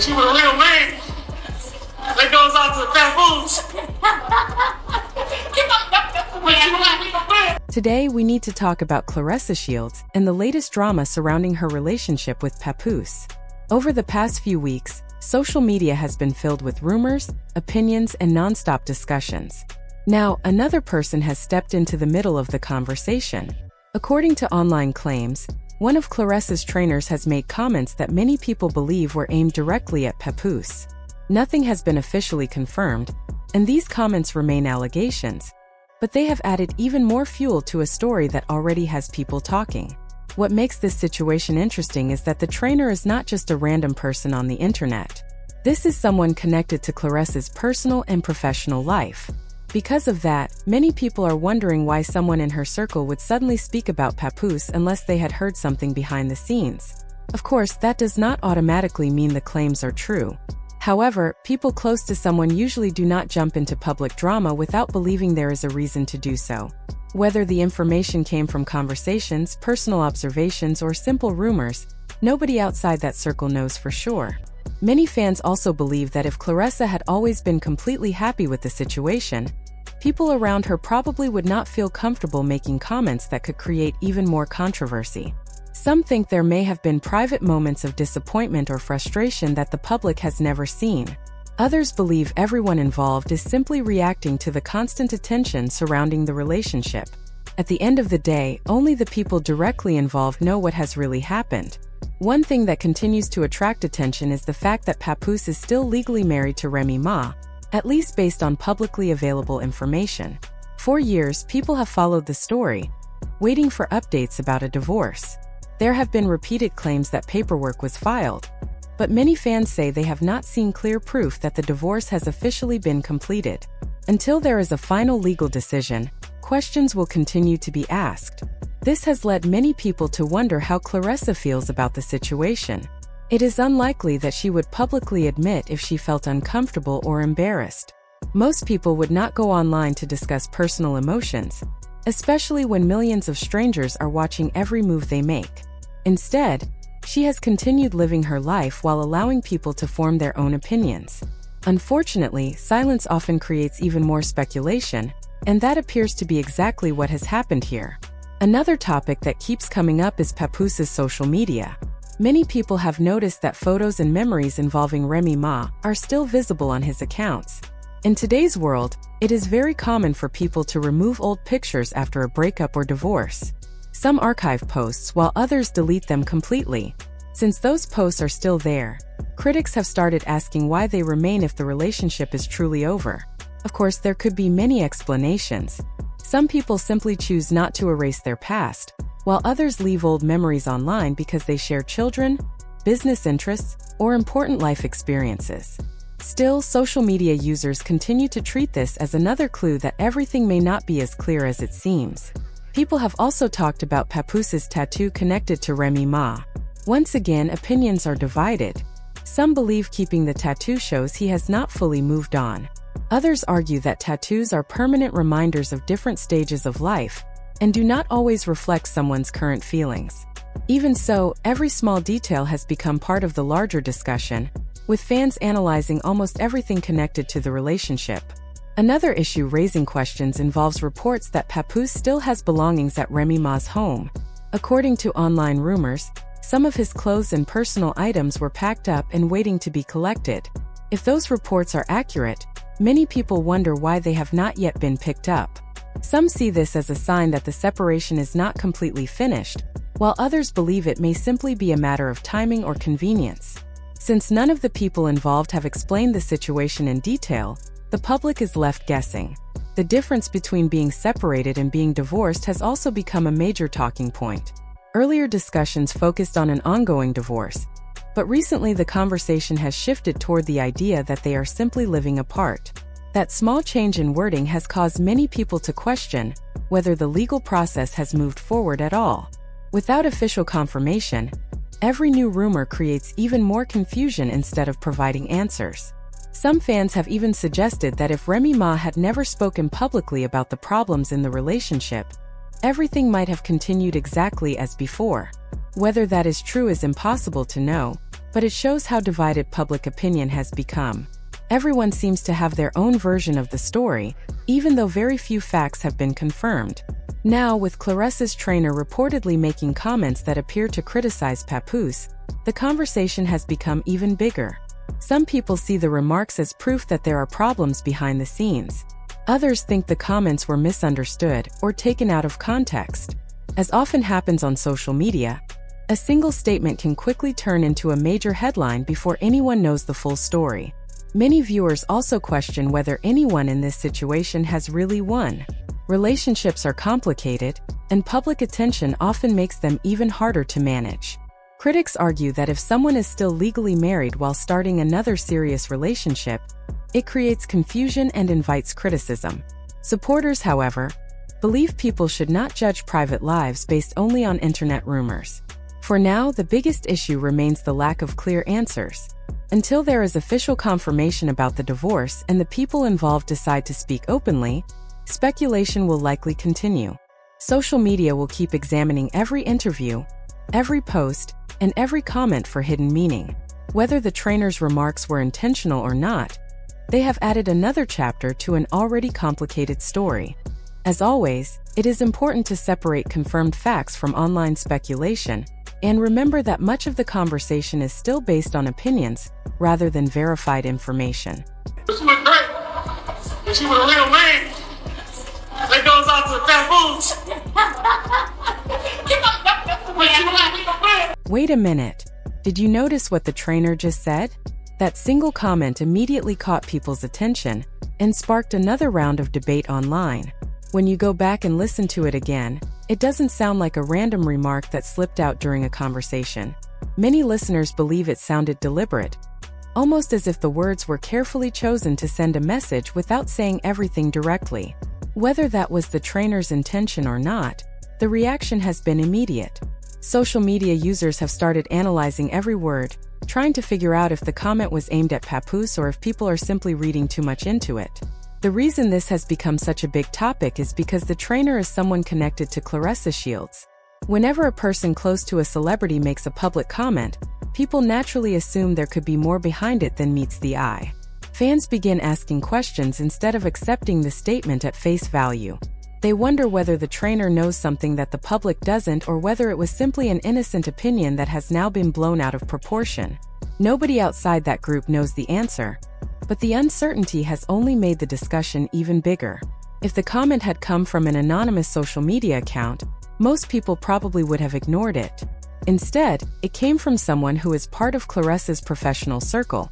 She was a real man. That goes out to the Papoose. Today, we need to talk about Claressa Shields and the latest drama surrounding her relationship with Papoose. Over the past few weeks, social media has been filled with rumors, opinions, and non-stop discussions. Now, another person has stepped into the middle of the conversation. According to online claims, one of Claressa's trainers has made comments that many people believe were aimed directly at Papoose. Nothing has been officially confirmed, and these comments remain allegations, but they have added even more fuel to a story that already has people talking. What makes this situation interesting is that the trainer is not just a random person on the internet. This is someone connected to Claressa's personal and professional life. Because of that, many people are wondering why someone in her circle would suddenly speak about Papoose unless they had heard something behind the scenes. Of course, that does not automatically mean the claims are true. However, people close to someone usually do not jump into public drama without believing there is a reason to do so. Whether the information came from conversations, personal observations, or simple rumors, nobody outside that circle knows for sure. Many fans also believe that if Claressa had always been completely happy with the situation, people around her probably would not feel comfortable making comments that could create even more controversy. Some think there may have been private moments of disappointment or frustration that the public has never seen. Others believe everyone involved is simply reacting to the constant attention surrounding the relationship. At the end of the day, only the people directly involved know what has really happened. One thing that continues to attract attention is the fact that Papoose is still legally married to Remy Ma, at least based on publicly available information. For years, people have followed the story, waiting for updates about a divorce. There have been repeated claims that paperwork was filed, but many fans say they have not seen clear proof that the divorce has officially been completed. Until there is a final legal decision, questions will continue to be asked. This has led many people to wonder how Claressa feels about the situation. It is unlikely that she would publicly admit if she felt uncomfortable or embarrassed. Most people would not go online to discuss personal emotions, especially when millions of strangers are watching every move they make. Instead, she has continued living her life while allowing people to form their own opinions. Unfortunately, silence often creates even more speculation, and that appears to be exactly what has happened here. Another topic that keeps coming up is Papoose's social media. Many people have noticed that photos and memories involving Remy Ma are still visible on his accounts. In today's world, it is very common for people to remove old pictures after a breakup or divorce. Some archive posts while others delete them completely. Since those posts are still there, critics have started asking why they remain if the relationship is truly over. Of course, there could be many explanations. Some people simply choose not to erase their past, while others leave old memories online because they share children, business interests, or important life experiences. Still, social media users continue to treat this as another clue that everything may not be as clear as it seems. People have also talked about Papoose's tattoo connected to Remy Ma. Once again, opinions are divided. Some believe keeping the tattoo shows he has not fully moved on. Others argue that tattoos are permanent reminders of different stages of life and do not always reflect someone's current feelings. Even so, every small detail has become part of the larger discussion, with fans analyzing almost everything connected to the relationship. Another issue raising questions involves reports that Papoose still has belongings at Remy Ma's home. According to online rumors, some of his clothes and personal items were packed up and waiting to be collected. If those reports are accurate, many people wonder why they have not yet been picked up. Some see this as a sign that the separation is not completely finished, while others believe it may simply be a matter of timing or convenience. Since none of the people involved have explained the situation in detail, the public is left guessing. The difference between being separated and being divorced has also become a major talking point. Earlier discussions focused on an ongoing divorce, but recently the conversation has shifted toward the idea that they are simply living apart. That small change in wording has caused many people to question whether the legal process has moved forward at all. Without official confirmation, every new rumor creates even more confusion instead of providing answers. Some fans have even suggested that if Remy Ma had never spoken publicly about the problems in the relationship, everything might have continued exactly as before. Whether that is true is impossible to know, but it shows how divided public opinion has become. Everyone seems to have their own version of the story, even though very few facts have been confirmed. Now, with Claressa's trainer reportedly making comments that appear to criticize Papoose, the conversation has become even bigger. Some people see the remarks as proof that there are problems behind the scenes. Others think the comments were misunderstood or taken out of context. As often happens on social media, a single statement can quickly turn into a major headline before anyone knows the full story. Many viewers also question whether anyone in this situation has really won. Relationships are complicated, and public attention often makes them even harder to manage. Critics argue that if someone is still legally married while starting another serious relationship, it creates confusion and invites criticism. Supporters, however, believe people should not judge private lives based only on internet rumors. For now, the biggest issue remains the lack of clear answers. Until there is official confirmation about the divorce and the people involved decide to speak openly, speculation will likely continue. Social media will keep examining every interview, every post, and every comment for hidden meaning. Whether the trainer's remarks were intentional or not, they have added another chapter to an already complicated story. As always, it is important to separate confirmed facts from online speculation, and remember that much of the conversation is still based on opinions rather than verified information. She was great. If she was a real man, that goes out to Papoose. Wait a minute. Did you notice what the trainer just said? That single comment immediately caught people's attention and sparked another round of debate online. When you go back and listen to it again, it doesn't sound like a random remark that slipped out during a conversation. Many listeners believe it sounded deliberate, almost as if the words were carefully chosen to send a message without saying everything directly. Whether that was the trainer's intention or not, the reaction has been immediate. Social media users have started analyzing every word, trying to figure out if the comment was aimed at Papoose or if people are simply reading too much into it. The reason this has become such a big topic is because the trainer is someone connected to Claressa Shields. Whenever a person close to a celebrity makes a public comment, people naturally assume there could be more behind it than meets the eye. Fans begin asking questions instead of accepting the statement at face value. They wonder whether the trainer knows something that the public doesn't or whether it was simply an innocent opinion that has now been blown out of proportion. Nobody outside that group knows the answer, but the uncertainty has only made the discussion even bigger. If the comment had come from an anonymous social media account, most people probably would have ignored it. Instead, it came from someone who is part of Claressa's professional circle,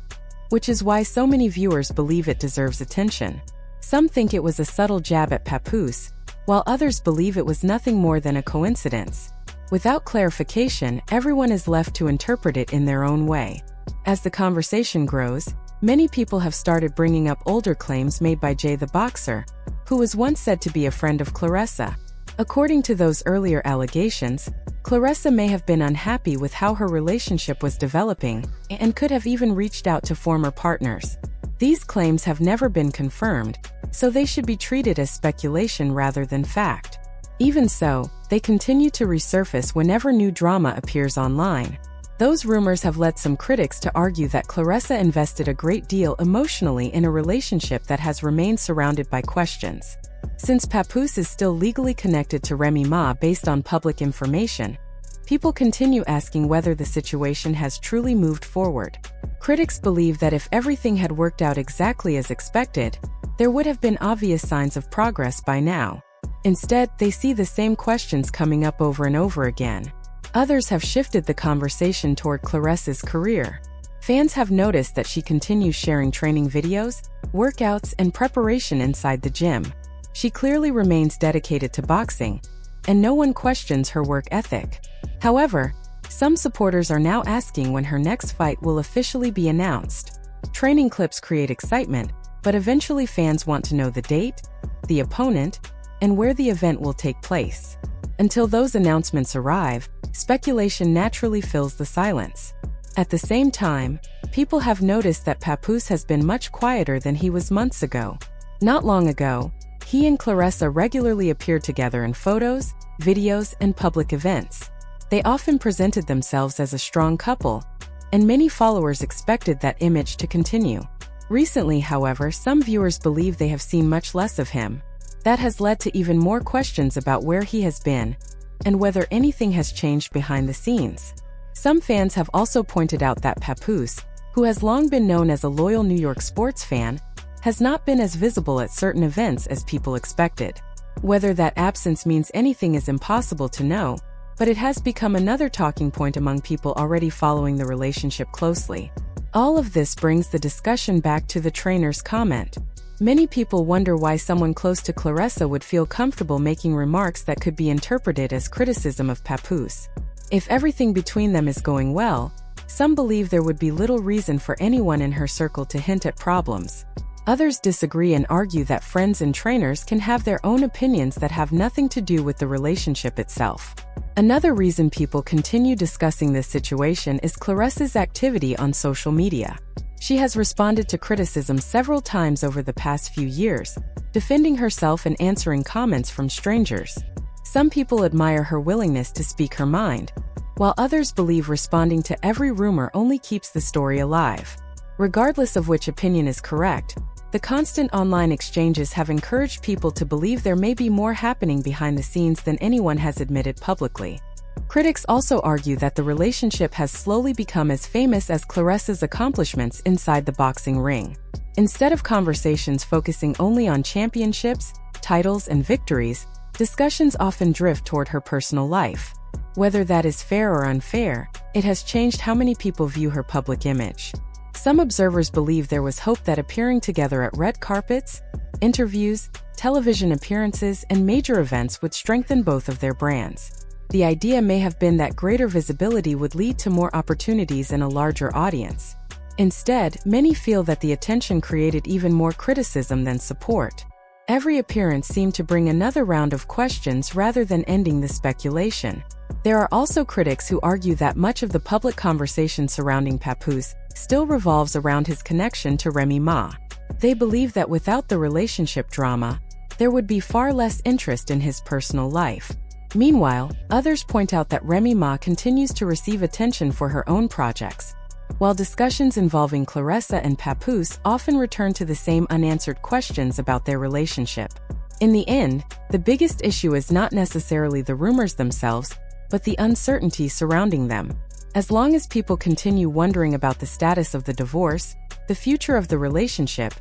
which is why so many viewers believe it deserves attention. Some think it was a subtle jab at Papoose, while others believe it was nothing more than a coincidence. Without clarification, everyone is left to interpret it in their own way. As the conversation grows, many people have started bringing up older claims made by Jay the boxer, who was once said to be a friend of Claressa. According to those earlier allegations, Claressa may have been unhappy with how her relationship was developing and could have even reached out to former partners. These claims have never been confirmed, so they should be treated as speculation rather than fact. Even so, they continue to resurface whenever new drama appears online. Those rumors have led some critics to argue that Claressa invested a great deal emotionally in a relationship that has remained surrounded by questions. Since Papoose is still legally connected to Remy Ma based on public information, people continue asking whether the situation has truly moved forward. Critics believe that if everything had worked out exactly as expected, there would have been obvious signs of progress by now. Instead, they see the same questions coming up over and over again. Others have shifted the conversation toward Claressa's career. Fans have noticed that she continues sharing training videos, workouts, and preparation inside the gym. She clearly remains dedicated to boxing, and no one questions her work ethic. However, some supporters are now asking when her next fight will officially be announced. Training clips create excitement, but eventually fans want to know the date, the opponent, and where the event will take place. Until those announcements arrive, speculation naturally fills the silence. At the same time, people have noticed that Papoose has been much quieter than he was months ago. Not long ago, he and Claressa regularly appeared together in photos, videos, and public events. They often presented themselves as a strong couple, and many followers expected that image to continue. Recently, however, some viewers believe they have seen much less of him. That has led to even more questions about where he has been and whether anything has changed behind the scenes. Some fans have also pointed out that Papoose, who has long been known as a loyal New York sports fan, has not been as visible at certain events as people expected. Whether that absence means anything is impossible to know, but it has become another talking point among people already following the relationship closely. All of this brings the discussion back to the trainer's comment. Many people wonder why someone close to Claressa would feel comfortable making remarks that could be interpreted as criticism of Papoose. If everything between them is going well, some believe there would be little reason for anyone in her circle to hint at problems. Others disagree and argue that friends and trainers can have their own opinions that have nothing to do with the relationship itself. Another reason people continue discussing this situation is Claressa's activity on social media. She has responded to criticism several times over the past few years, defending herself and answering comments from strangers. Some people admire her willingness to speak her mind, while others believe responding to every rumor only keeps the story alive. Regardless of which opinion is correct, the constant online exchanges have encouraged people to believe there may be more happening behind the scenes than anyone has admitted publicly. Critics also argue that the relationship has slowly become as famous as Claressa's accomplishments inside the boxing ring. Instead of conversations focusing only on championships, titles, and victories, discussions often drift toward her personal life. Whether that is fair or unfair, it has changed how many people view her public image. Some observers believe there was hope that appearing together at red carpets, interviews, television appearances, and major events would strengthen both of their brands. The idea may have been that greater visibility would lead to more opportunities and a larger audience. Instead, many feel that the attention created even more criticism than support. Every appearance seemed to bring another round of questions rather than ending the speculation. There are also critics who argue that much of the public conversation surrounding Papoose still revolves around his connection to Remy Ma. They believe that without the relationship drama, there would be far less interest in his personal life. Meanwhile, others point out that Remy Ma continues to receive attention for her own projects, while discussions involving Claressa and Papoose often return to the same unanswered questions about their relationship. In the end, the biggest issue is not necessarily the rumors themselves, but the uncertainty surrounding them. As long as people continue wondering about the status of the divorce, the future of the relationship,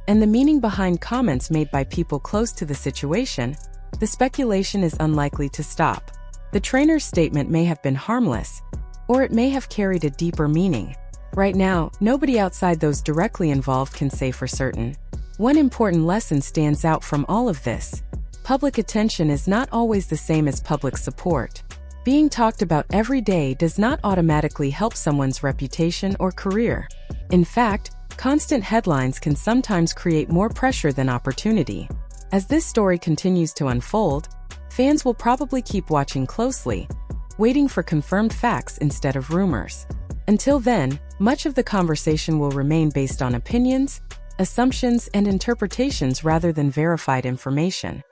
and the meaning behind comments made by people close to the situation, the speculation is unlikely to stop. The trainer's statement may have been harmless, or it may have carried a deeper meaning. Right now, nobody outside those directly involved can say for certain. One important lesson stands out from all of this. Public attention is not always the same as public support. Being talked about every day does not automatically help someone's reputation or career. In fact, constant headlines can sometimes create more pressure than opportunity. As this story continues to unfold, fans will probably keep watching closely, waiting for confirmed facts instead of rumors. Until then, much of the conversation will remain based on opinions, assumptions, and interpretations rather than verified information.